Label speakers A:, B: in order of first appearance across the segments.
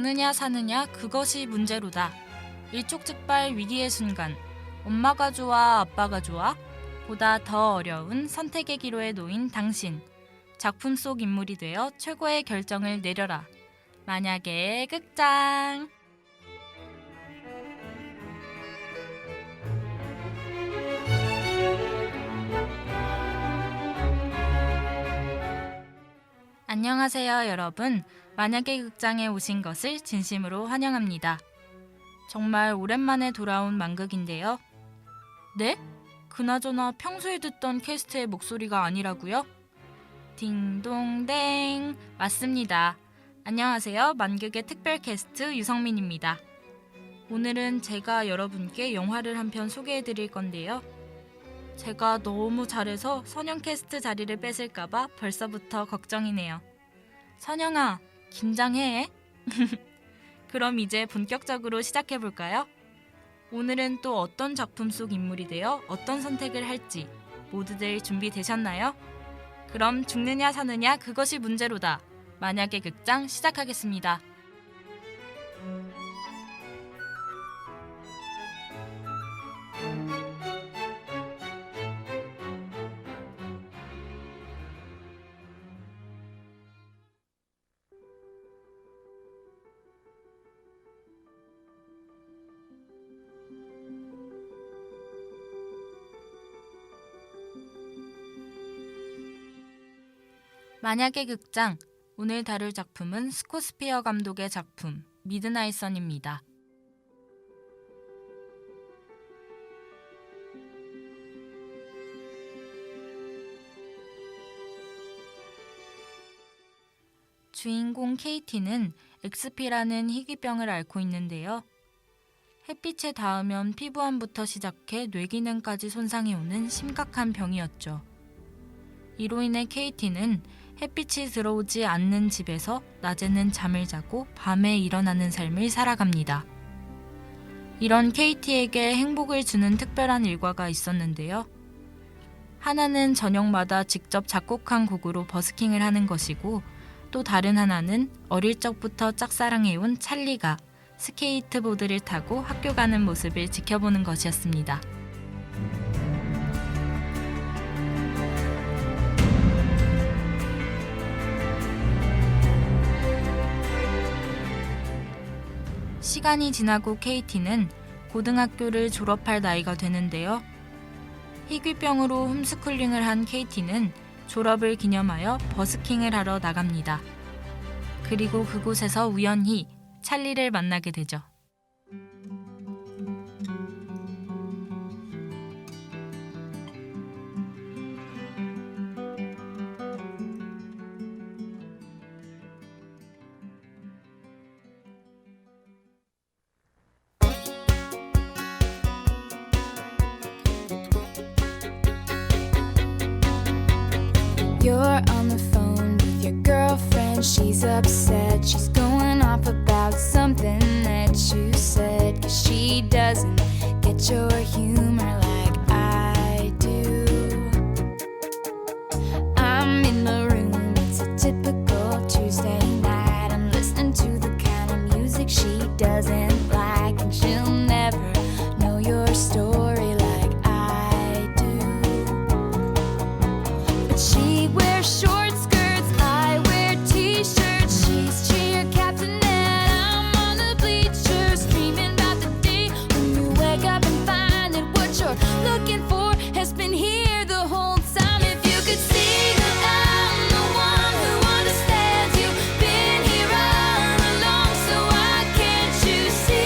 A: 죽느냐 사느냐 그것이 문제로다. 일촉즉발 위기의 순간 엄마가 좋아 아빠가 좋아? 보다 더 어려운 선택의 기로에 놓인 당신. 작품 속 인물이 되어 최고의 결정을 내려라. 만약의 극장. 안녕하세요 여러분. 만약의 극장에 오신 것을 진심으로 환영합니다. 정말 오랜만에 돌아온 만극인데요. 네? 그나저나 평소에 듣던 캐스트의 목소리가 아니라고요? 딩동댕, 맞습니다. 안녕하세요. 만극의 특별 캐스트 유성민입니다. 오늘은 제가 여러분께 영화를 한 편 소개해드릴 건데요. 제가 너무 잘해서 선영 캐스트 자리를 뺏을까봐 벌써부터 걱정이네요. 선영아, 긴장해. 그럼 이제 본격적으로 시작해볼까요? 오늘은 또 어떤 작품 속 인물이 되어 어떤 선택을 할지 모두들 준비되셨나요? 그럼 죽느냐 사느냐 그것이 문제로다. 만약의 극장 시작하겠습니다. 만약의 극장, 오늘 다룰 작품은 스코스피어 감독의 작품 미드나잇 선입니다. 주인공 케이티는 XP라는 희귀병을 앓고 있는데요. 햇빛에 닿으면 피부암부터 시작해 뇌기능까지 손상이 오는 심각한 병이었죠. 이로 인해 케이티는 햇빛이 들어오지 않는 집에서 낮에는 잠을 자고 밤에 일어나는 삶을 살아갑니다. 이런 케이티에게 행복을 주는 특별한 일과가 있었는데요. 하나는 저녁마다 직접 작곡한 곡으로 버스킹을 하는 것이고, 또 다른 하나는 어릴 적부터 짝사랑해온 찰리가 스케이트보드를 타고 학교 가는 모습을 지켜보는 것이었습니다. 시간이 지나고 케이티는 고등학교를 졸업할 나이가 되는데요. 희귀병으로 홈스쿨링을 한 케이티는 졸업을 기념하여 버스킹을 하러 나갑니다. 그리고 그곳에서 우연히 찰리를 만나게 되죠.
B: You're on the phone with your girlfriend. She's upset. She's going off about something that you said. 'Cause she doesn't get your humor like I do. I'm in my room. It's a typical Tuesday night. I'm listening to the kind of music she doesn't like. And she'll never know your story like I do. But she wears short skirts, I wear t-shirts. She's cheer captain and I'm on the bleachers, dreaming about the day when you wake up and find that what you're looking for has been here the whole time. If you could see that I'm the one who understands you, been here all along, so why can't you see?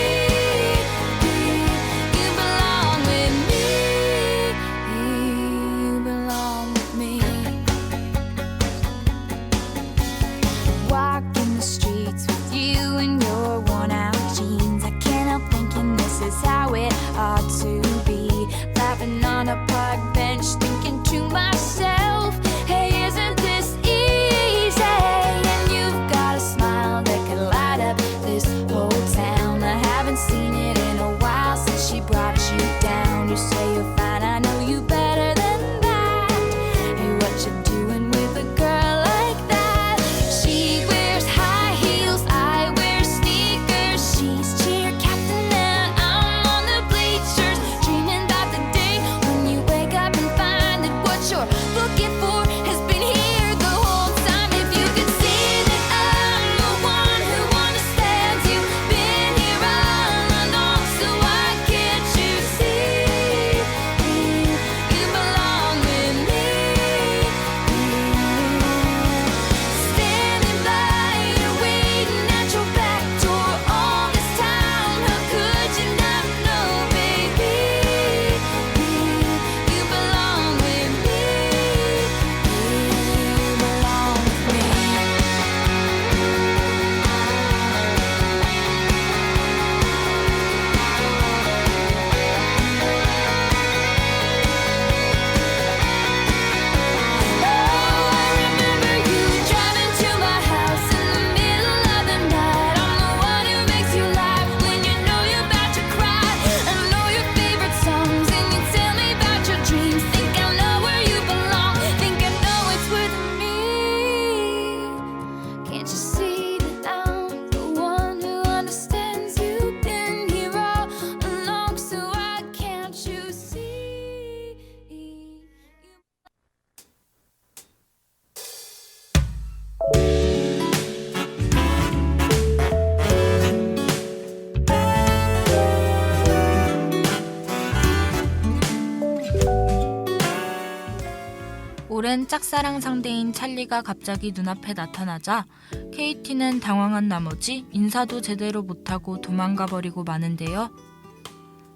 A: 오랜 짝사랑 상대인 찰리가 갑자기 눈앞에 나타나자 케이티는 당황한 나머지 인사도 제대로 못하고 도망가 버리고 마는데요.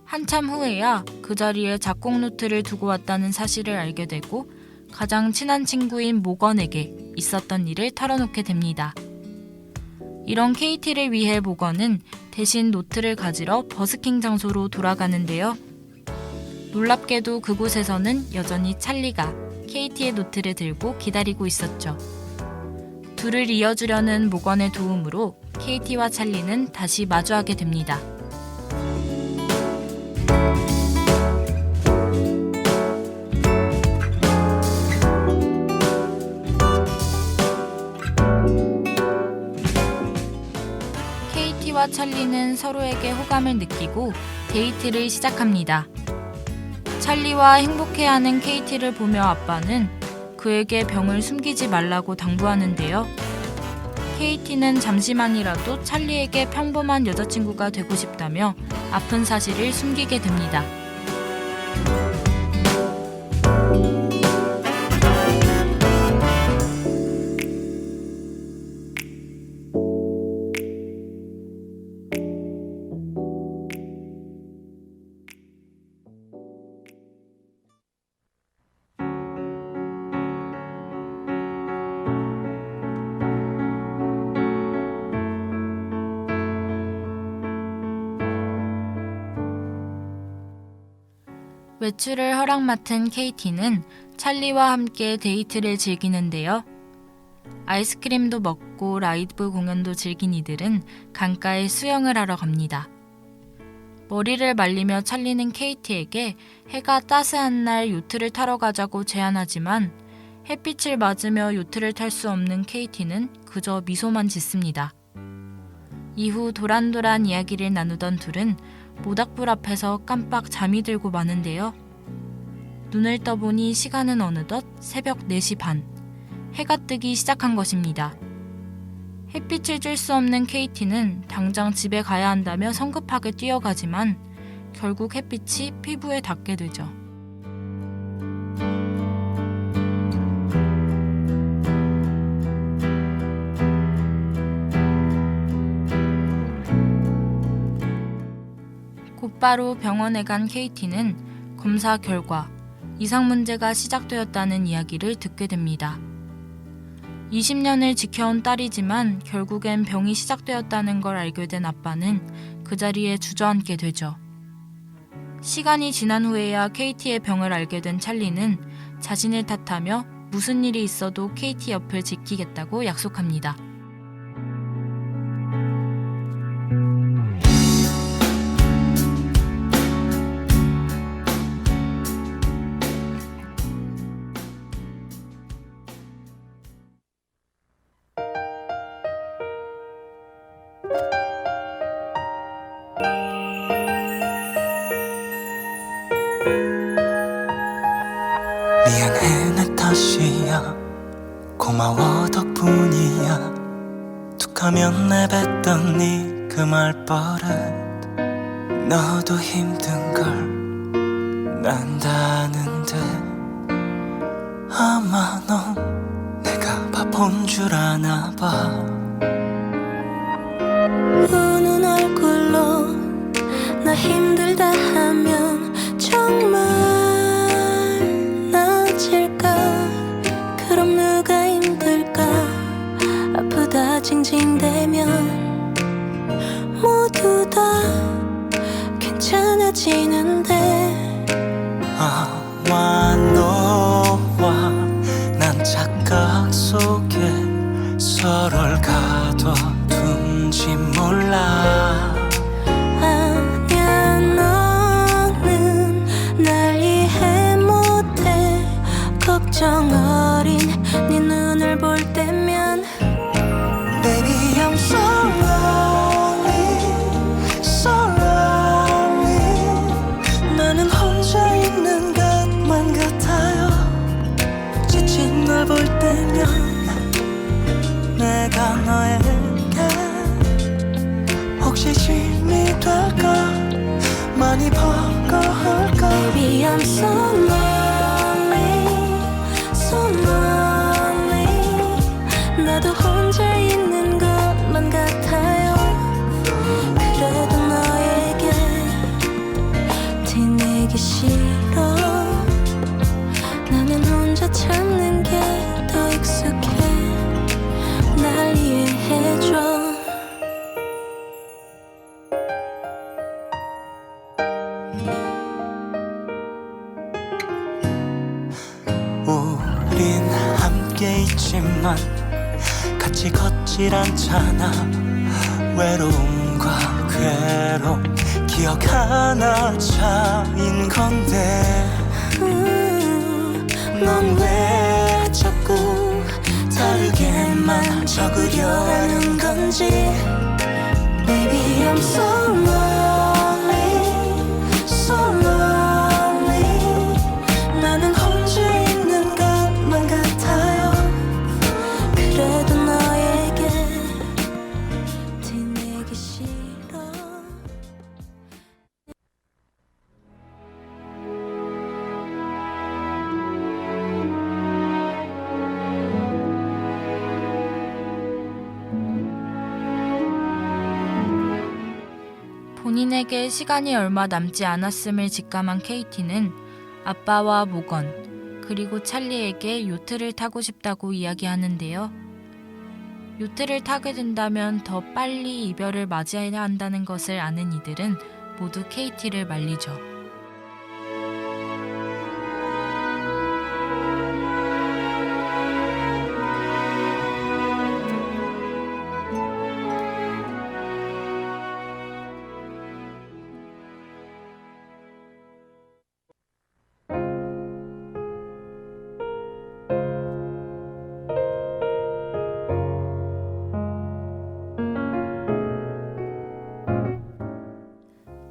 A: 한참 후에야 그 자리에 작곡 노트를 두고 왔다는 사실을 알게 되고 가장 친한 친구인 모건에게 있었던 일을 털어놓게 됩니다. 이런 케이티를 위해 모건은 대신 노트를 가지러 버스킹 장소로 돌아가는데요. 놀랍게도 그곳에서는 여전히 찰리가 케이티의 노트를 들고 기다리고 있었죠. 둘을 이어주려는 모건의 도움으로 케이티와 찰리는 다시 마주하게 됩니다. 케이티와 찰리는 서로에게 호감을 느끼고 데이트를 시작합니다. 찰리와 행복해하는 케이티를 보며 아빠는 그에게 병을 숨기지 말라고 당부하는데요. 케이티는 잠시만이라도 찰리에게 평범한 여자친구가 되고 싶다며 아픈 사실을 숨기게 됩니다. 외출을 허락맡은 케이티는 찰리와 함께 데이트를 즐기는데요. 아이스크림도 먹고 라이브 공연도 즐긴 이들은 강가에 수영을 하러 갑니다. 머리를 말리며 찰리는 케이티에게 해가 따스한 날 요트를 타러 가자고 제안하지만 햇빛을 맞으며 요트를 탈 수 없는 케이티는 그저 미소만 짓습니다. 이후 도란도란 이야기를 나누던 둘은 모닥불 앞에서 깜빡 잠이 들고 마는데요. 눈을 떠보니 시간은 어느덧 새벽 4시 반, 해가 뜨기 시작한 것입니다. 햇빛을 쬐 수 없는 케이티는 당장 집에 가야 한다며 성급하게 뛰어가지만 결국 햇빛이 피부에 닿게 되죠. 곧바로 병원에 간 케이티는 검사 결과 이상 문제가 시작되었다는 이야기를 듣게 됩니다. 20년을 지켜온 딸이지만 결국엔 병이 시작되었다는 걸 알게 된 아빠는 그 자리에 주저앉게 되죠. 시간이 지난 후에야 케이티의 병을 알게 된 찰리는 자신을 탓하며 무슨 일이 있어도 케이티 옆을 지키겠다고 약속합니다.
C: 미안해 내 탓이야 고마워 덕분이야 툭하면 내뱉던 네 그 말버릇 너도 힘든 걸 난다는데 아마 넌 내가 바본 줄 아나 봐
D: 우는 얼굴로 나 힘들다 하면 정말 나아질까 그럼 누가 힘들까 아프다 징징대면 모두 다 괜찮아지는데
C: 아와 너와 난 착각 속에 서로를 가둬둔지 몰라
D: 아니야 너는 날 이해 못해 걱정 어린 네 눈을 볼 때면
C: Baby I'm so lonely So lonely 나는 혼자 있는 것만 같아요 지친 널 볼 때면 내가 너에게 혹시 짐이 될까 많이 버거울까
D: Baby I'm so lonely So lonely 내기 싫어. 나는 혼자 참는 게 더 익숙해. 날 이해해줘.
C: 우린 함께 있지만 같이 걷질 않잖아. 외로움과 괴로움 기억 하나 차인 건데 넌 왜 자꾸 다르게만 적으려 하는 건지. Baby I'm so lonely, so lonely. 나는 혼자 있는 것만 같아요. 그래도 너에게 티내기 싫어.
A: 본인에게 시간이 얼마 남지 않았음을 직감한 케이티는 아빠와 모건 그리고 찰리에게 요트를 타고 싶다고 이야기하는데요. 요트를 타게 된다면 더 빨리 이별을 맞이해야 한다는 것을 아는 이들은 모두 케이티를 말리죠.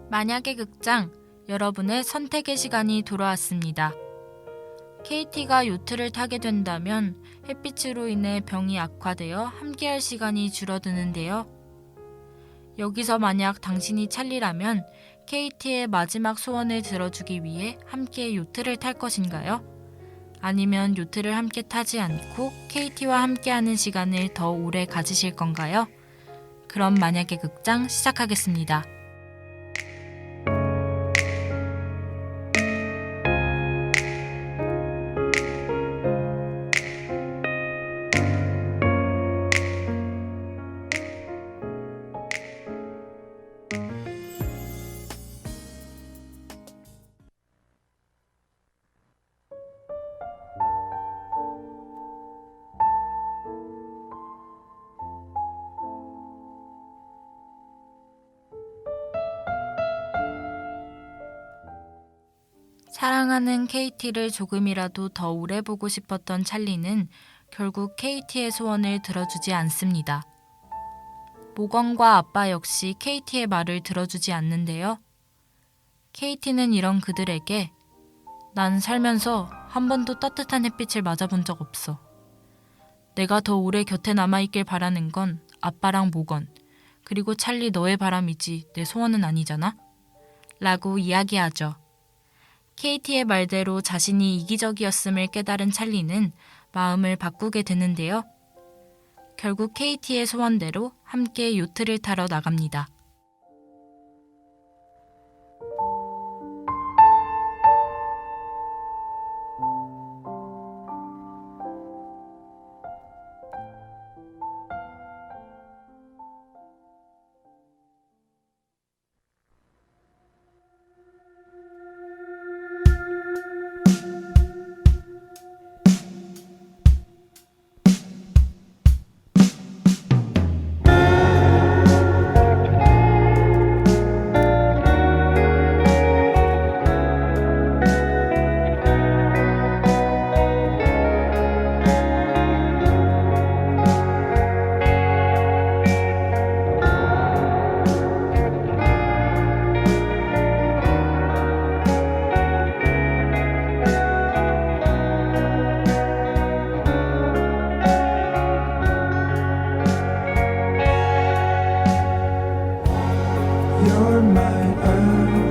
A: 만약의 극장, 여러분의 선택의 시간이 돌아왔습니다. 케이티가 요트를 타게 된다면 햇빛으로 인해 병이 악화되어 함께할 시간이 줄어드는데요. 여기서 만약 당신이 찰리라면 케이티의 마지막 소원을 들어주기 위해 함께 요트를 탈 것인가요? 아니면 요트를 함께 타지 않고 케이티와 함께하는 시간을 더 오래 가지실 건가요? 그럼 만약의 극장 시작하겠습니다. 사랑하는 케이티를 조금이라도 더 오래 보고 싶었던 찰리는 결국 케이티의 소원을 들어주지 않습니다. 모건과 아빠 역시 케이티의 말을 들어주지 않는데요. 케이티는 이런 그들에게 난 살면서 한 번도 따뜻한 햇빛을 맞아본 적 없어. 내가 더 오래 곁에 남아있길 바라는 건 아빠랑 모건, 그리고 찰리 너의 바람이지 내 소원은 아니잖아? 라고 이야기하죠. 케이티의 말대로 자신이 이기적이었음을 깨달은 찰리는 마음을 바꾸게 되는데요. 결국 케이티의 소원대로 함께 요트를 타러 나갑니다.
E: You're my everything.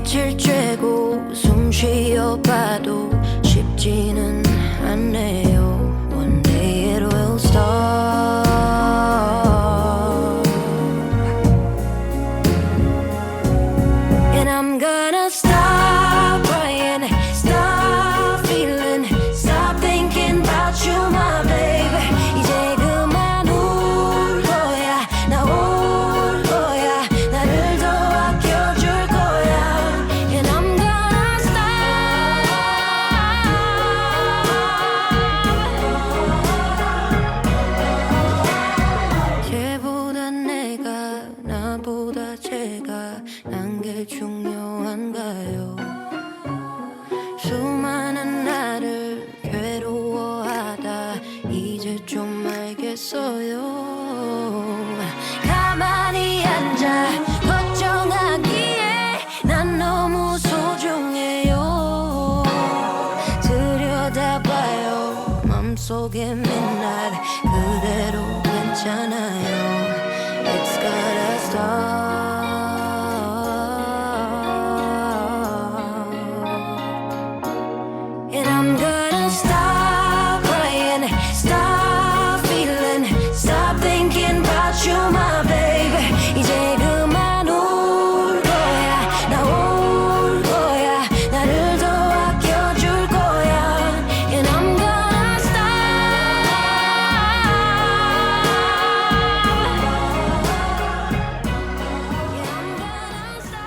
D: 햇빛을 쬐고 숨 쉬어봐도 쉽지는 않네요. One day it will stop. And I'm gonna stop crying, stop feeling, stop thinking about you, my baby. 이제 그만 울 거야, 나 올 거야, 나를 더 아껴줄 거야. And I'm gonna stop. 쟤보다 내가, 나보다 쟤가 난 게 중요한가요? 수많은 나를 괴로워하다 이제 좀 알겠어요. 가만히 앉아 걱정하기에 난 너무 소중해요. 들여다봐요 맘속에 midnight 그대로 괜찮아요. It's gotta stop. And I'm gonna stop crying, stop feeling, stop thinking about you, my baby. 이제 그만 울 거야, 나 올 거야, 나를 더 아껴줄 거야. And I'm gonna stop. Yeah, I'm gonna stop.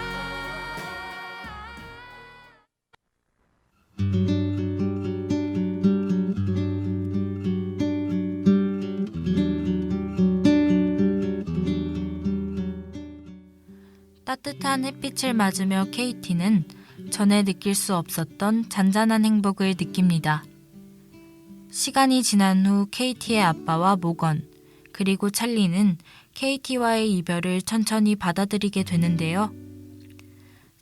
A: 따뜻한 햇빛을 맞으며 KT는 전에 느낄 수 없었던 잔잔한 행복을 느낍니다. 시간이 지난 후 KT의 아빠와 모건, 그리고 찰리는 KT와의 이별을 천천히 받아들이게 되는데요.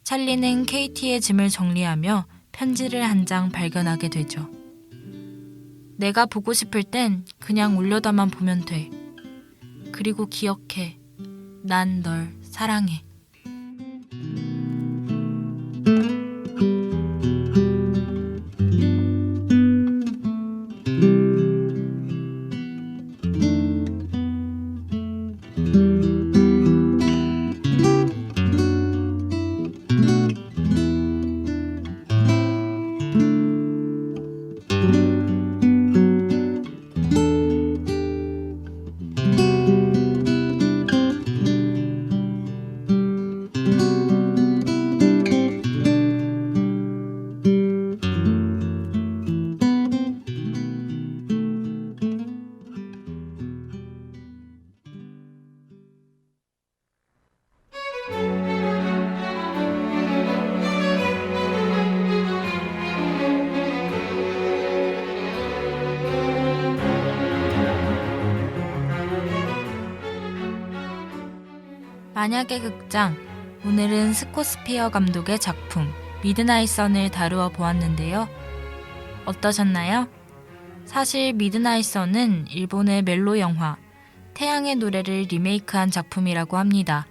A: 찰리는 KT의 짐을 정리하며 편지를 한 장 발견하게 되죠. 내가 보고 싶을 땐 그냥 올려다만 보면 돼. 그리고 기억해. 난 널 사랑해. 만약의 극장, 오늘은 스코스피어 감독의 작품 미드나잇 선을 다루어 보았는데요. 어떠셨나요? 사실 미드나잇 선은 일본의 멜로 영화 태양의 노래를 리메이크한 작품이라고 합니다.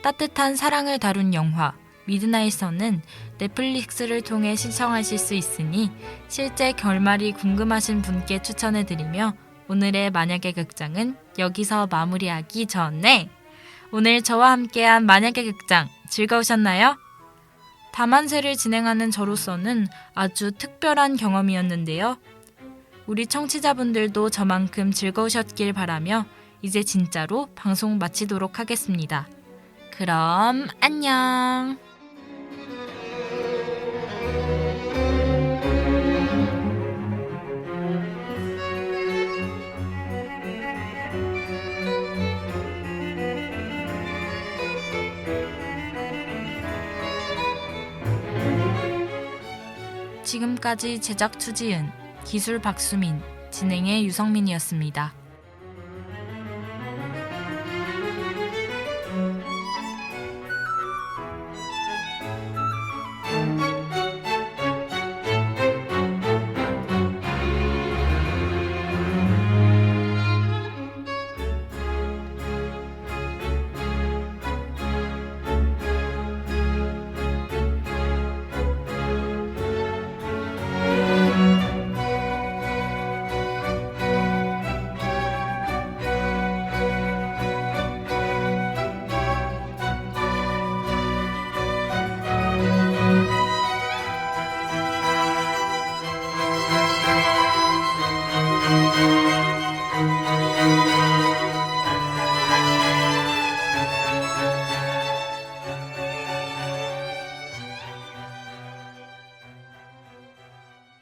A: 따뜻한 사랑을 다룬 영화 미드나잇 선은 넷플릭스를 통해 시청하실 수 있으니 실제 결말이 궁금하신 분께 추천해드리며 오늘의 만약의 극장은 여기서 마무리하기 전에 오늘 저와 함께한 만약의 극장 즐거우셨나요? 다만세를 진행하는 저로서는 아주 특별한 경험이었는데요. 우리 청취자분들도 저만큼 즐거우셨길 바라며 이제 진짜로 방송 마치도록 하겠습니다. 그럼 안녕! 지금까지 제작 추지은, 기술 박수민, 진행의 유성민이었습니다.